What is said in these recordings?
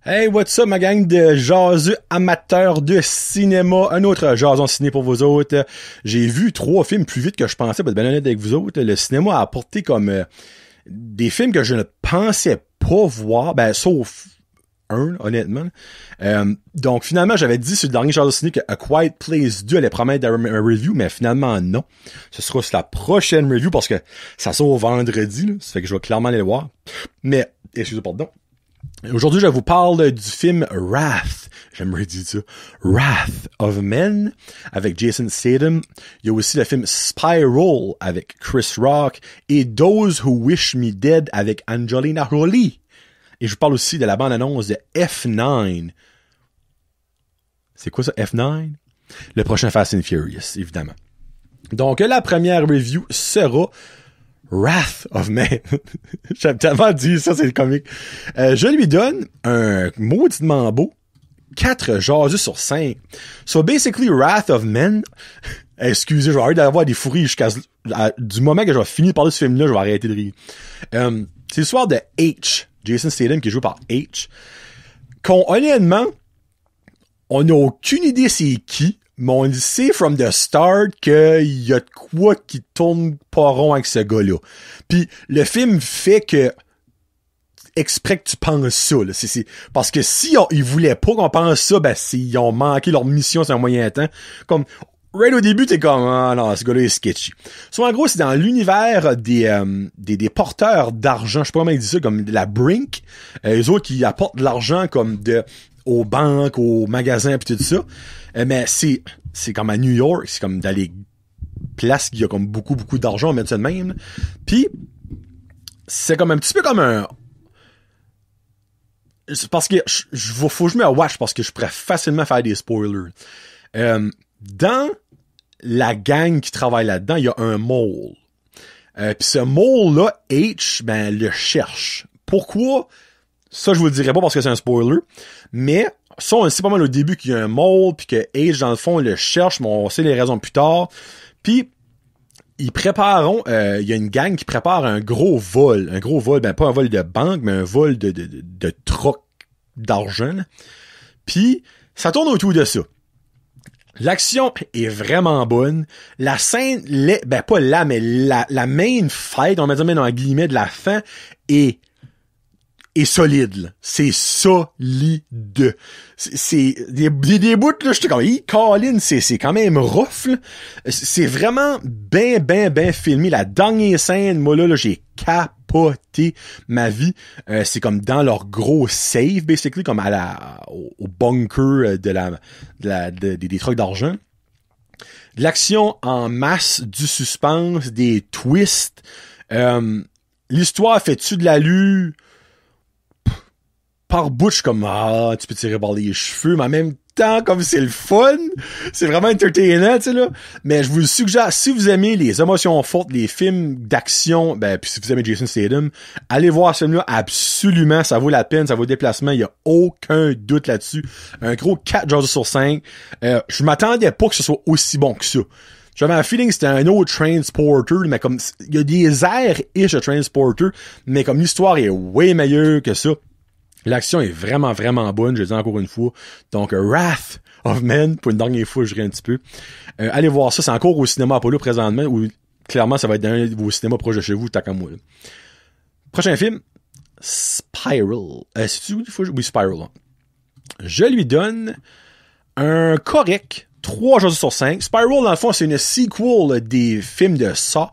Hey, what's up, ma gang de jaseux amateurs de cinéma? Un autre jason ciné pour vous autres. J'ai vu 3 films plus vite que je pensais, pour être bien honnête avec vous autres. Le cinéma a apporté comme des films que je ne pensais pas voir, sauf un, honnêtement. Donc, finalement, j'avais dit sur le dernier jason ciné que A Quiet Place 2 allait promettre un review, mais finalement, non. Ce sera sur la prochaine review parce que ça sort vendredi, là. Ça fait que je vais clairement aller le voir. Mais, excusez-moi, pardon. Aujourd'hui, je vous parle du film Wrath. J'aimerais dire ça. Wrath of Men avec Jason Statham. Il y a aussi le film Spiral avec Chris Rock et Those Who Wish Me Dead avec Angelina Jolie. Et je vous parle aussi de la bande-annonce de F9. C'est quoi ça, F9? Le prochain Fast and Furious, évidemment. Donc, la première review sera Wrath of Man. J'aime tellement dire ça, c'est comique. Je lui donne un mauditement beau 4 jaseux sur 5. So basically, Wrath of Man, excusez, je vais arrêter d'avoir des fourris jusqu'à du moment que je vais finir de parler de ce film-là, je vais arrêter de rire. C'est l'histoire de H, Jason Statham, qui est joué par H, honnêtement, on n'a aucune idée c'est qui, mais on sait from the start qu'il y a de quoi qui tourne pas rond avec ce gars-là. Puis le film fait que exprès que tu penses ça, là. C'est parce que si ils voulaient pas qu'on pense ça, ils ont manqué leur mission sur un moyen temps. Comme right au début, t'es comme ah non, ce gars-là est sketchy. So, en gros, c'est dans l'univers des porteurs d'argent, je sais pas comment ils disent ça, comme de la Brink. Les autres qui apportent de l'argent comme aux banques, aux magasins pis tout ça. Mais c'est comme à New York, c'est comme dans les places qui y a comme beaucoup d'argent, on met ça de même. Puis c'est comme un petit peu comme un... Parce que faut que je me watch parce que je pourrais facilement faire des spoilers. Dans la gang qui travaille là-dedans, il y a un mole. Puis ce mole-là, H, le cherche. Pourquoi? Ça, je vous le dirai pas parce que c'est un spoiler. Mais ça, on sait pas mal au début qu'il y a un mole, puis que H, dans le fond, le cherche, mais on sait les raisons plus tard. Puis, ils prépareront, il y a une gang qui prépare un gros vol. Un gros vol, pas un vol de banque, mais un vol de troc d'argent. Puis, ça tourne autour de ça. L'action est vraiment bonne. La scène, pas là, mais la main fight, on va dire même en guillemets, de la fin, est solide, là. C'est solide. C'est des bouts, là, j'étais comme, Colin, c'est quand même rough, là. C'est vraiment bien filmé. La dernière scène, moi, là, j'ai capoté ma vie. C'est comme dans leur gros save, basically, comme au bunker des trucs d'argent. De l'action en masse, du suspense, des twists. L'histoire fait-tu de l'allure? Par bout, je suis comme, tu peux tirer par les cheveux, mais en même temps, comme c'est le fun, c'est vraiment entertainant, tu sais, là. Mais je vous le suggère, si vous aimez les émotions fortes, les films d'action, puis si vous aimez Jason Statham, allez voir ce film-là, absolument, ça vaut la peine, ça vaut le déplacement, il y a aucun doute là-dessus. Un gros 4 jaseux sur 5. Je m'attendais pas que ce soit aussi bon que ça. J'avais un feeling que c'était un autre Transporter, mais comme, il y a des airs-ish de Transporter, mais comme l'histoire est way meilleure que ça. L'action est vraiment bonne, je le dis encore une fois. Donc, Wrath of Man, pour une dernière fois, je ris un petit peu. Allez voir ça, c'est encore au cinéma Apollo présentement, où clairement, ça va être dans un de vos cinémas proches de chez vous, tant qu'à moi. Là. Prochain film, Spiral. C'est-tu une fois? Oui, Spiral. Hein. Je lui donne un correct 3 jaseux sur 5. Spiral, dans le fond, c'est une sequel des films de Saw.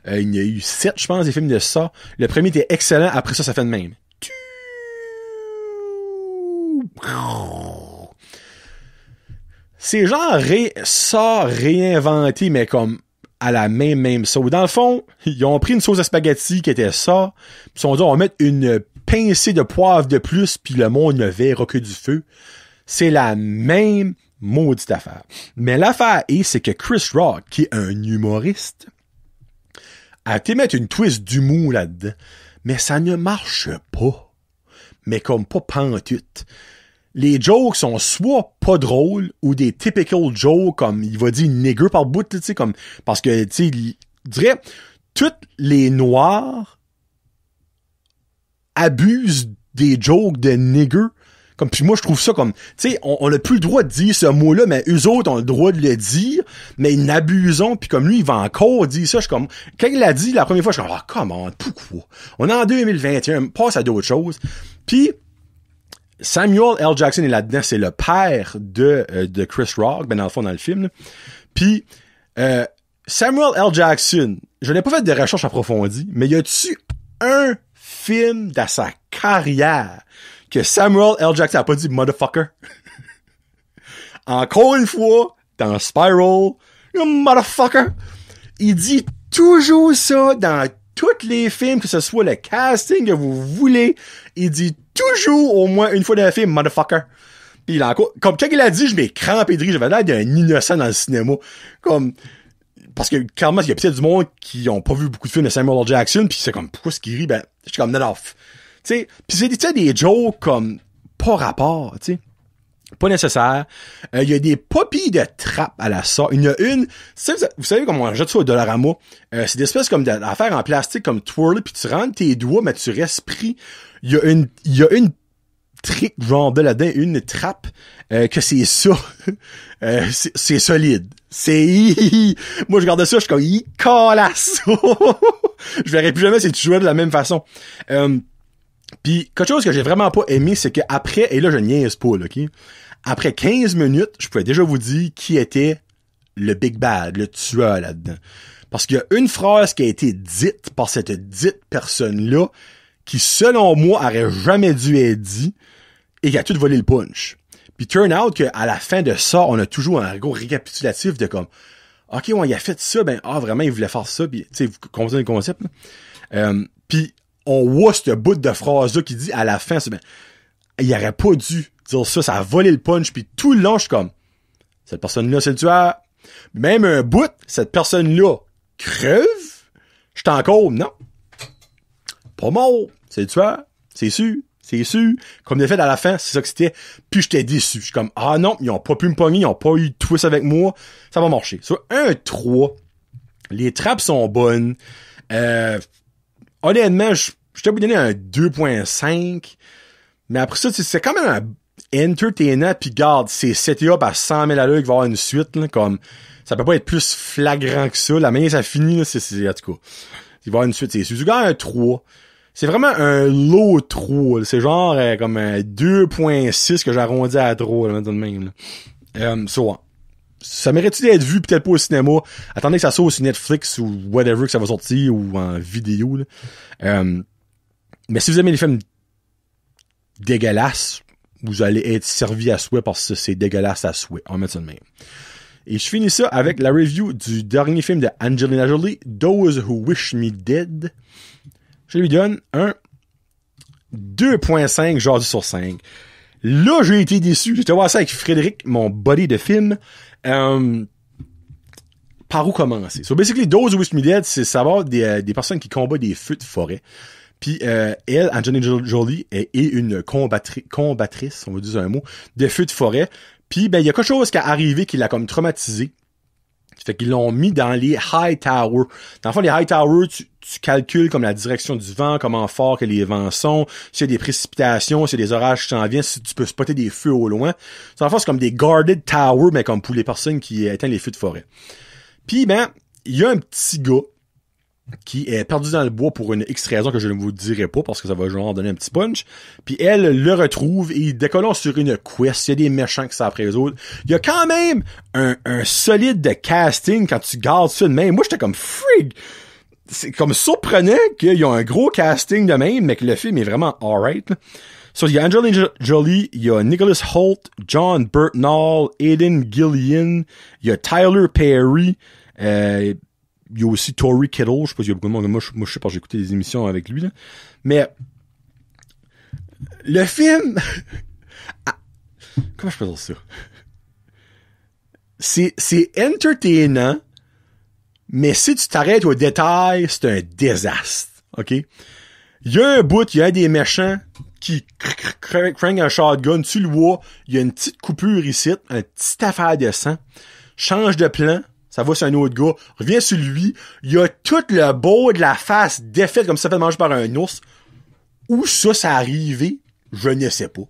Il y a eu 7, je pense, des films de Saw. Le premier était excellent, après ça fait de même. C'est genre ça réinventé, mais comme à la même sauce. Dans le fond, ils ont pris une sauce à spaghetti qui était ça, puis ils se sont dit on va mettre une pincée de poivre de plus, puis le monde ne verra que du feu. C'est la même maudite affaire. Mais l'affaire c'est que Chris Rock, qui est un humoriste, a été mettre une twist d'humour là-dedans, mais ça ne marche pas. Mais comme pas pantoute. Les jokes sont soit pas drôles ou des typical jokes comme il va dire nigger par bout, tu sais, comme parce que tu sais, je dirais toutes les noirs abusent des jokes de nigger Comme, puis moi, je trouve ça comme, tu sais, on a plus le droit de dire ce mot-là, mais eux autres ont le droit de le dire, mais ils n'abusent, puis comme lui, il va encore dire ça, je suis comme, quand il l'a dit la première fois, je suis comme, ah, comment, pourquoi? On est en 2021, passe à d'autres choses. Puis, Samuel L. Jackson est là-dedans, c'est le père de Chris Rock, ben dans le fond, dans le film, là. Puis, Samuel L. Jackson, je n'ai pas fait de recherche approfondie, mais y a-tu un film dans sa carrière que Samuel L. Jackson a pas dit motherfucker? Encore une fois, dans Spiral, you motherfucker, il dit toujours ça dans tous les films, que ce soit le casting que vous voulez, il dit toujours au moins une fois dans le film motherfucker. Puis il a encore, comme quand il a dit, je m'ai crampé de rire, j'avais l'air d'un innocent dans le cinéma. Comme, parce que, clairement, il y a peut-être du monde qui ont pas vu beaucoup de films de Samuel L. Jackson, pis c'est comme, pourquoi ce qu'il rit? Ben, je suis comme, non, tu sais, pis c'est des jokes comme, pas rapport, tu sais. Pas nécessaire. Il y a des poppies de trappe à la sorte. Il y en a une, vous savez comment on jette ça au Dollarama? C'est des espèces comme d'affaires en plastique, comme twirl, puis tu rentres tes doigts, mais tu restes pris. Il y a une trick genre de là-dedans, une trappe, que c'est ça. C'est solide. Moi, je regarde ça, je suis comme, il calasse. Je verrai plus jamais si tu jouais de la même façon. Puis quelque chose que j'ai vraiment pas aimé, c'est que après, et là, je niaise pas, là, ok? Après 15 minutes, je pouvais déjà vous dire qui était le Big Bad, le tueur là-dedans. Parce qu'il y a une phrase qui a été dite par cette dite personne-là, qui, selon moi, aurait jamais dû être dit, et qui a tout volé le punch. Puis turn out qu'à la fin de ça, on a toujours un gros récapitulatif de comme, ok, ouais, il a fait ça, ben, vraiment, il voulait faire ça, puis, tu sais, vous comprenez le concept, là? Puis, on voit ce bout de phrase-là qui dit à la fin, c'est ben, il aurait pas dû dire ça a volé le punch, puis tout le long, je suis comme, cette personne-là, c'est le tueur. Même un bout, cette personne-là crève, je suis encore, non. Pas mort, c'est le tueur, c'est sûr. Comme de fait, à la fin, c'est ça que c'était. Puis j'étais déçu. Je suis comme, ah non, ils ont pas pu me pogner, ils ont pas eu de twist avec moi. Ça va marcher. Sur 1-3, les trappes sont bonnes. Honnêtement, je t'ai donné un 2.5. Mais après ça, c'est quand même un entertainant. Puis garde, c'est seté up à 100 000 à l'heure qu'il va y avoir une suite. Là, comme, ça peut pas être plus flagrant que ça. La manière ça finit, là, c'est en tout cas. Il va y avoir une suite, c'est sûr. C'est quand même un 3. C'est vraiment un low 3. C'est genre comme un 2.6 que j'ai arrondi à 3, là, de même. Ça mérite-tu d'être vu, peut-être pas au cinéma. Attendez que ça sorte sur Netflix ou whatever que ça va sortir, ou en vidéo. Là. Mais si vous aimez les films dégueulasses, vous allez être servi à souhait parce que c'est dégueulasse à souhait. On va mettre ça de même. Et je finis ça avec la review du dernier film de Angelina Jolie, Those Who Wish Me Dead. Je lui donne un 2.5 genre sur 5. Là, j'ai été déçu. J'étais voir ça avec Frédéric, mon buddy de film. Par où commencer? So, basically, Those Who Wish Me Dead, c'est savoir des personnes qui combattent des feux de forêt. Puis elle, Angelina Jolie, est une combattrice, on va dire un mot, de feux de forêt. Puis ben il y a quelque chose qui est arrivé qui l'a comme traumatisé. Fait qu'ils l'ont mis dans les high towers. Dans le fond, les high towers, tu calcules comme la direction du vent, comment fort que les vents sont, s'il y a des précipitations, s'il y a des orages qui s'en viennent, si tu peux spotter des feux au loin. Dans le fond, c'est comme des guarded towers, mais comme pour les personnes qui éteignent les feux de forêt. Puis ben, il y a un petit gars qui est perdu dans le bois pour une X raison que je ne vous dirai pas parce que ça va genre donner un petit punch. Puis elle le retrouve et ils décollent sur une quest. Il y a des méchants qui sont après eux autres. Il y a quand même un solide de casting quand tu gardes ça de même. Moi, j'étais comme frig. C'est comme surprenant qu'ils ont un gros casting de même, mais que le film est vraiment alright. So, il y a Angelina Jolie, il y a Nicholas Hoult, John Burtnall, Aidan Gillian, il y a Tyler Perry, il y a aussi Tory Kittle, je sais pas s'il y a beaucoup de monde, moi je sais pas, j'ai écouté des émissions avec lui, là. Mais, le film, comment je peux dire ça? C'est entertainant, mais si tu t'arrêtes au détail, c'est un désastre, ok? Il y a un bout, il y a des méchants qui craignent un shotgun, tu le vois, il y a une petite coupure ici, une petite affaire de sang, change de plan, ça va sur un autre gars, revient sur lui, il y a tout le beau de la face défaite comme ça fait manger par un ours. Où ça arrivé? Je ne sais pas.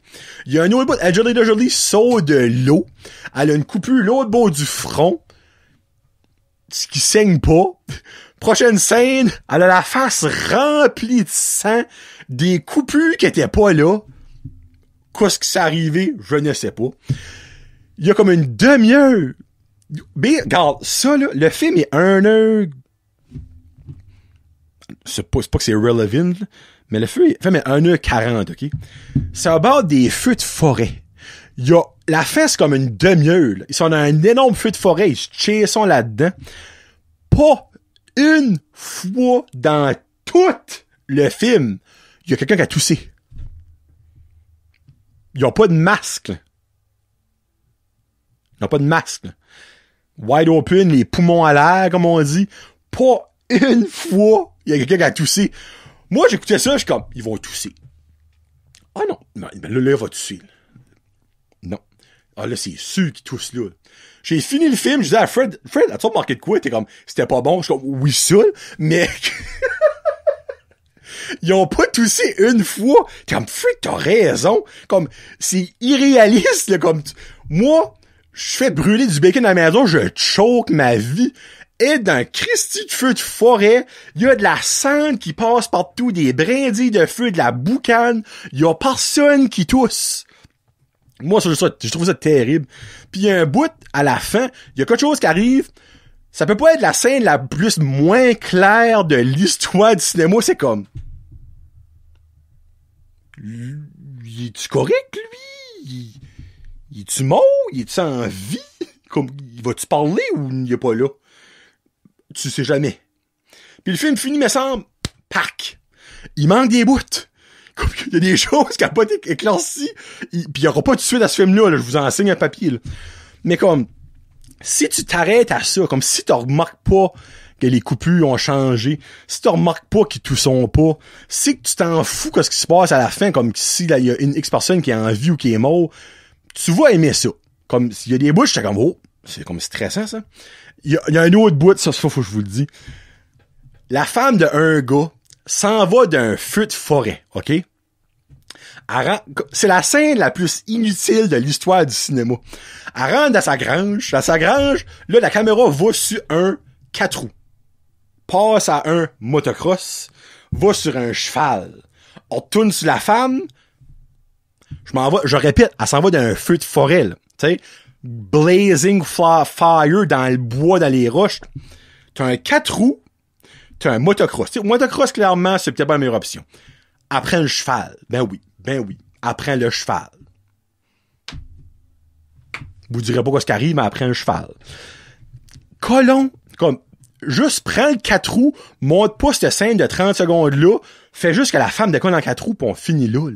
Il y a un autre bout, Angelina Jolie saute de l'eau. Elle a une coupure l'autre bord du front. Ce qui saigne pas. Prochaine scène, elle a la face remplie de sang. Des coupures qui étaient pas là. Qu'est-ce qui s'est arrivé? Je ne sais pas. Il y a comme une demi-heure. Mais, regarde, ça, là, le film est 1 heure. C'est pas que c'est relevant, là, mais le film est 1h40, ok? C'est à bord des feux de forêt. Il y a, la fin, c'est comme une demi-heure, là. Ils sont dans un énorme feu de forêt, ils se chassent là-dedans. Pas une fois dans tout le film, il y a quelqu'un qui a toussé. Ils ont pas de masque, là. Ils n'ont pas de masque, là. Wide open, les poumons à l'air, comme on dit. Pas une fois, il y a quelqu'un qui a toussé. Moi, j'écoutais ça, je suis comme, ils vont tousser. Ah non, là, il va tousser. Non. Ah là, c'est sûr qu'il tousse là. J'ai fini le film, je disais à Fred, as-tu remarqué de quoi? T'es comme, c'était pas bon. Je suis comme, oui, ça, mais... Ils ont pas toussé une fois. T'es comme, Fred, t'as raison. Comme, c'est irréaliste, là, comme, moi... Je fais brûler du bacon à la maison, je choque ma vie. Et dans Christy de feu de forêt, il y a de la cendre qui passe partout, des brindilles de feu, de la boucane. Il y a personne qui tousse. Moi, je trouve ça terrible. Puis il y a un bout, à la fin, il y a quelque chose qui arrive. Ça peut pas être la scène la plus moins claire de l'histoire du cinéma. C'est comme... Il est-tu correct, lui? Il est-tu mort? Il est-tu en vie? Comme, va-tu parler ou il est pas là? Tu sais jamais. Puis le film finit, me semble, pack. Il manque des bouts. Comme, il y a des choses qui n'ont pas été éclaircies. Puis il n'y aura pas tout de suite à ce film-là, là. Je vous enseigne un papier, là. Mais comme, si tu t'arrêtes à ça, comme si tu remarques pas que les coupures ont changé, si tu remarques pas qu'ils tout sont pas, si tu t'en fous de ce qui se passe à la fin, comme si il y a une X personne qui est en vie ou qui est mort, tu vas aimer ça. Comme, s'il y a des bouts, j'étais comme, oh, c'est comme stressant, ça. Il y a un autre bout, ça, faut que je vous le dise. La femme d'un gars s'en va d'un feu de forêt, ok? C'est la scène la plus inutile de l'histoire du cinéma. Elle rentre dans sa grange. Dans sa grange, là, la caméra va sur un 4 roues. Passe à un motocross. Va sur un cheval. On tourne sur la femme. Je répète, elle s'en va d'un feu de forêt, là. Tu sais, blazing fire dans le bois, dans les roches. T'as un 4 roues, t'as un motocross. T'sais, motocross, clairement, c'est peut-être pas la meilleure option. Après le cheval. Ben oui. Après le cheval. Vous direz pas quoi ce qui arrive, mais après un cheval. Colon, comme, juste prends le 4 roues, monte pas cette scène de 30 secondes là, fais juste que la femme décolle en 4 roues, pis on finit là.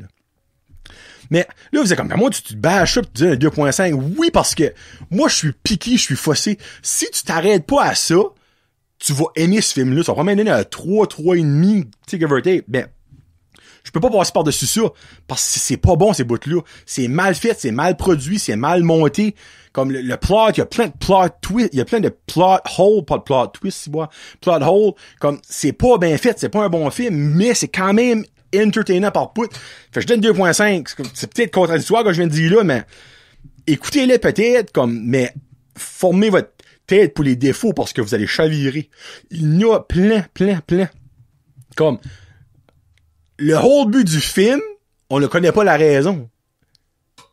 Mais là, vous êtes comme, moi, tu te bâches ça, pis tu dis un 2.5. Oui, parce que moi, je suis piqué, je suis faussé. Si tu t'arrêtes pas à ça, tu vas aimer ce film-là. Ça va probablement donner un 3, 3,5, tu sais, give or take. Ben, je peux pas passer par-dessus ça, parce que c'est pas bon, ces bouts-là. C'est mal fait, c'est mal produit, c'est mal monté. Comme le plot, il y a plein de plot twists, il y a plein de plot holes, pas de plot twists, si moi. Plot holes, comme, c'est pas bien fait, c'est pas un bon film, mais c'est quand même entertainant par bout. Fait que je donne 2.5. C'est peut-être contradictoire, comme je viens de dire là, mais écoutez-les peut-être, comme, mais formez votre tête pour les défauts parce que vous allez chavirer. Il y en a plein. Comme, le whole but du film, on ne connaît pas la raison.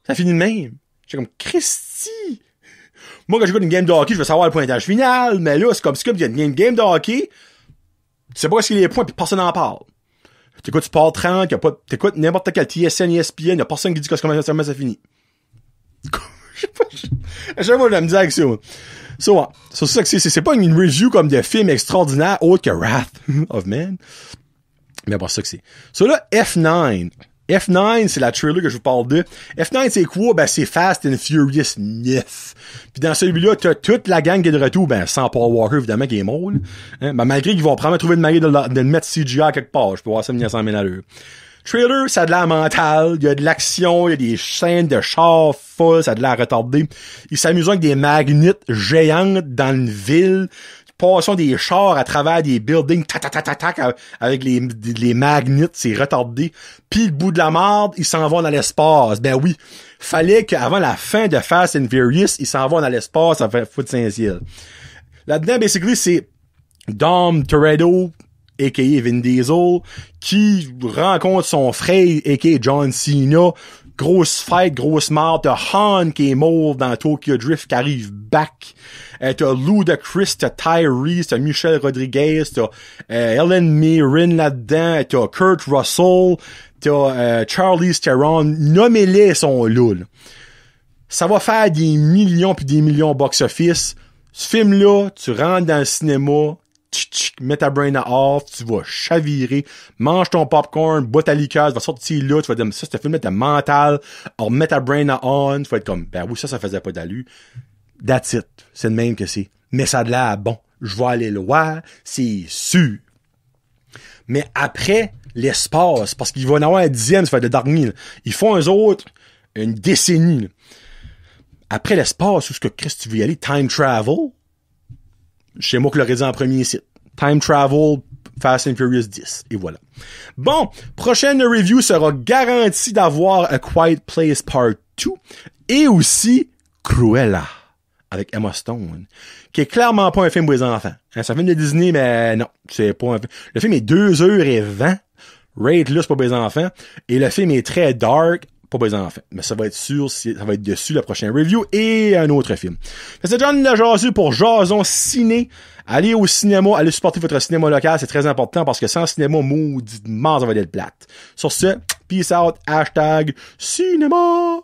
Ça finit de même. J'ai comme, Christy! Moi, quand j'écoute une game de hockey, je veux savoir le pointage final, mais là, c'est comme si il y a une game de hockey, tu sais pas ce qu'il y a les points, pis personne n'en parle. T'écoutes Sport 30, t'écoutes n'importe quel TSN, ESPN, y'a personne qui dit comment ça finit. Je sais pas, à chaque fois, je me dis avec ça. C'est ça que c'est pas une review comme de film extraordinaire autre que Wrath of Man. Mais bon, c'est ça que c'est. Ça là, F9. F9, c'est la trailer que je vous parle de. F9, c'est quoi? Ben, c'est Fast and Furious 9. Puis dans celui-là, t'as toute la gang qui est de retour, ben, sans Paul Walker, évidemment, qui est mort, là. Hein? Ben, malgré qu'ils vont probablement trouver une manière de le mettre CGI quelque part. Je peux voir ça venir à 100 000 à l'heure. Trailer, ça a de l'air mental, il y a de l'action, il y a des scènes de chars folles, ça a de l'air retardé. Ils s'amusent avec des magnets géantes dans une ville. passons des chars à travers des buildings, tac, avec les magnets, c'est retardé. Puis le bout de la marde, ils s'en vont dans l'espace. Ben oui, fallait qu'avant la fin de Fast and Furious, ils s'en vont dans l'espace, ça fait foutre Saint-Ciel. Là-dedans, basically, c'est Dom Toretto, a.k.a. Vin Diesel, qui rencontre son frère, a.k.a. John Cena. Grosse fête, grosse mort. T'as Han qui est mort dans Tokyo Drift qui arrive back. T'as Ludacris, t'as Tyrese, t'as Michelle Rodriguez, t'as Helen Mirren là-dedans, t'as Kurt Russell, t'as Charlize Theron. Nommez-les, sont là. Ça va faire des millions puis des millions box-office. Ce film-là, tu rentres dans le cinéma, mets ta brain off, tu vas chavirer, mange ton popcorn, bois ta liqueur, tu vas sortir là, tu vas dire, ça, ce film-là, t'es mental, alors mets ta brain on, tu vas être comme, ben oui, ça faisait pas d'allure. That's it. C'est le même que c'est. Mais ça a de l'air bon. Je vais aller le voir, c'est sûr. Mais après, l'espace, parce qu'il va en avoir un dixième, ça fait de dernier, là. Ils font eux autres une décennie, là. Après l'espace, où est-ce que Chris, tu veux y aller? Time travel? Chez moi que l'aurait dit en premier site. Time travel, Fast and Furious 10. Et voilà. Bon, prochaine review sera garantie d'avoir A Quiet Place Part 2 et aussi Cruella avec Emma Stone, qui est clairement pas un film pour les enfants. Hein, c'est un film de Disney, mais non, c'est pas un film. Le film est 2h20. Rate là, c'est pas pour les enfants. Et le film est très dark. Pas besoin d'en faire. Mais ça va être sûr, ça va être dessus la prochaine review et un autre film. C'est John Lajazu pour Jason Ciné. Allez au cinéma, allez supporter votre cinéma local, c'est très important parce que sans cinéma, mauditement, ça va être plate. Sur ce, peace out, #cinéma.